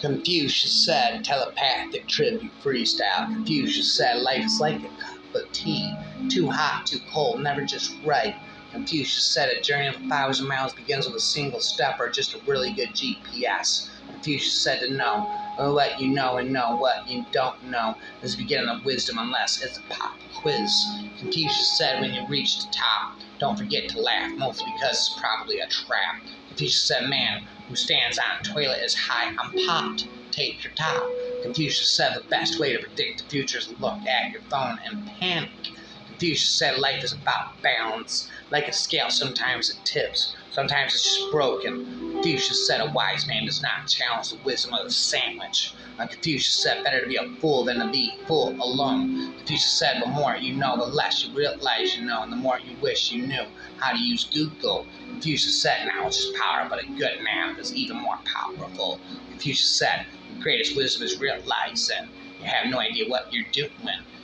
Confucius said, telepathic tribute freestyle. Confucius said, life is like a cup of tea, too hot, too cold, never just right. Confucius said, a journey of 1,000 miles begins with a single step or just a really good GPS. Confucius said to know what you know and know what you don't know is the beginning of wisdom unless it's a pop quiz. Confucius said, when you reach the top, don't forget to laugh, mostly because it's probably a trap. Confucius said, man who stands on toilet is high on pot. Take your top. Confucius said, the best way to predict the future is to look at your phone and panic. Confucius said, life is about balance. Like a scale, sometimes it tips, sometimes it's just broken. Confucius said, a wise man does not challenge the wisdom of the sandwich. Confucius said, better to be a fool than to be full alone. Confucius said, the more you know, the less you realize you know, and the more you wish you knew how to use Google. Confucius said, knowledge is power, but a good man is even more powerful. Confucius said, the greatest wisdom is realizing you have no idea what you're doing.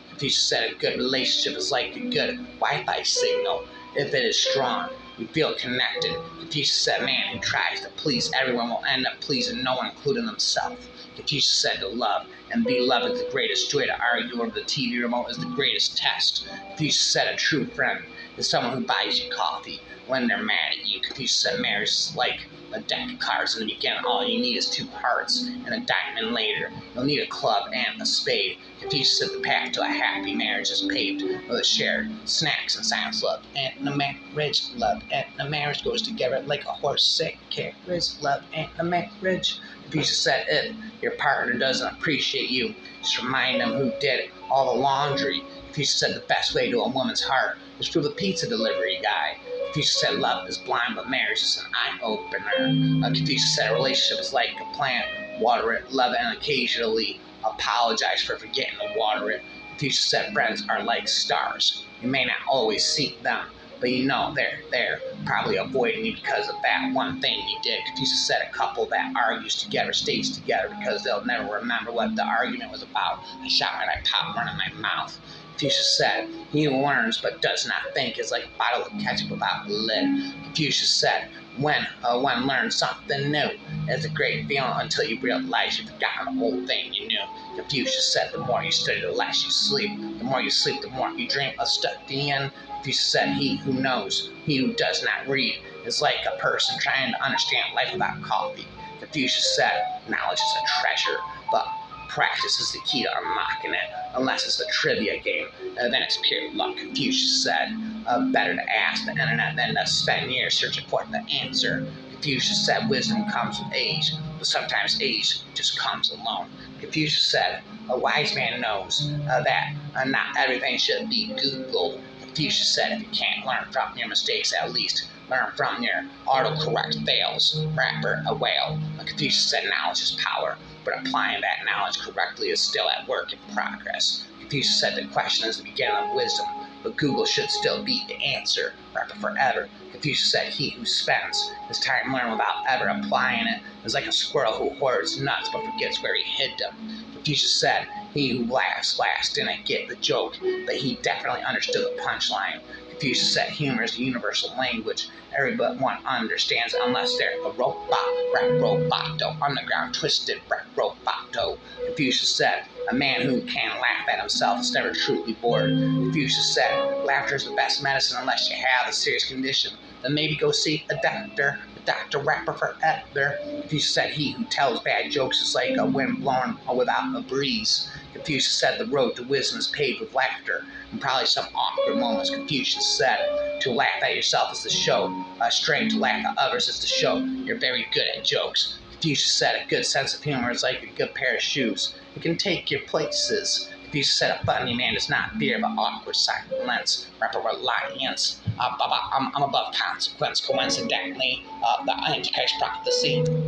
Confucius said, a good relationship is like a good Wi-Fi signal. If it is strong, you feel connected. Confucius said, man who tries to please everyone will end up pleasing no one, including themselves. Confucius said, to love and be loved is the greatest joy. To argue over the TV remote is the greatest test. Confucius said, a true friend is someone who buys you coffee when they're mad at you. Confucius said, marriage is like a deck of cards. In the beginning, all you need is 2 hearts and a diamond later. You'll need a club and a spade. Confucius said, the path to a happy marriage is paved with a shared snacks and silence love. And the marriage love and the marriage goes together like a horse sick carries love and the marriage. Confucius said, if your partner doesn't appreciate you, just remind them who did all the laundry. Confucius said, the best way to a woman's heart is through the pizza delivery guy. Confucius said, love is blind, but marriage is an eye-opener. Confucius said, a relationship is like a plant. Water it, love it, and occasionally apologize for forgetting to water it. Confucius said, friends are like stars. You may not always see them, but you know they're there, probably avoiding you because of that one thing you did. Confucius said, a couple that argues together stays together because they'll never remember what the argument was about. I shot and I popped one in my mouth. Confucius said, he who learns but does not think is like a bottle of ketchup without a lid. Confucius said, when one learns something new, it's a great feeling until you realize you've forgotten the whole thing you knew. Confucius said, the more you study, the less you sleep. The more you sleep, the more you dream of studying. Confucius said, he who knows, he who does not read, is like a person trying to understand life without coffee. Confucius said, knowledge is a treasure, but practice is the key to unlocking it. Unless it's a trivia game, then it's pure luck. Confucius said, better to ask the internet than to spend years searching for the answer. Confucius said, wisdom comes with age, but sometimes age just comes alone. Confucius said, a wise man knows that not everything should be Googled. Confucius said, if you can't learn from your mistakes, at least learn from your autocorrect fails. Rapper, a whale. Confucius said, knowledge is power, but applying that knowledge correctly is still at work in progress. Confucius said, the question is the beginning of wisdom, but Google should still be the answer. Rapper forever. Confucius said, he who spends his time learning without ever applying it is like a squirrel who hoards nuts but forgets where he hid them. Confucius said, he who laughs last didn't get the joke, but he definitely understood the punchline. Confucius said, humor is a universal language. Everyone understands unless they're a robot. Rap roboto, underground twisted rap roboto. Confucius said, a man who can laugh at himself is never truly bored. Confucius said, laughter is the best medicine unless you have a serious condition. Then maybe go see a doctor. Dr. Rapper forever. Confucius said, he who tells bad jokes is like a wind blowing without a breeze. Confucius said, the road to wisdom is paved with laughter and probably some awkward moments. Confucius said, to laugh at yourself is to show strength, to laugh at others is to show you're very good at jokes. Confucius said, a good sense of humor is like a good pair of shoes. It can take you places. Confucius said, a funny man does not fear but awkward silence. Rapper reliance. I'm above consequence. Coincidentally, the Antichrist prophecy.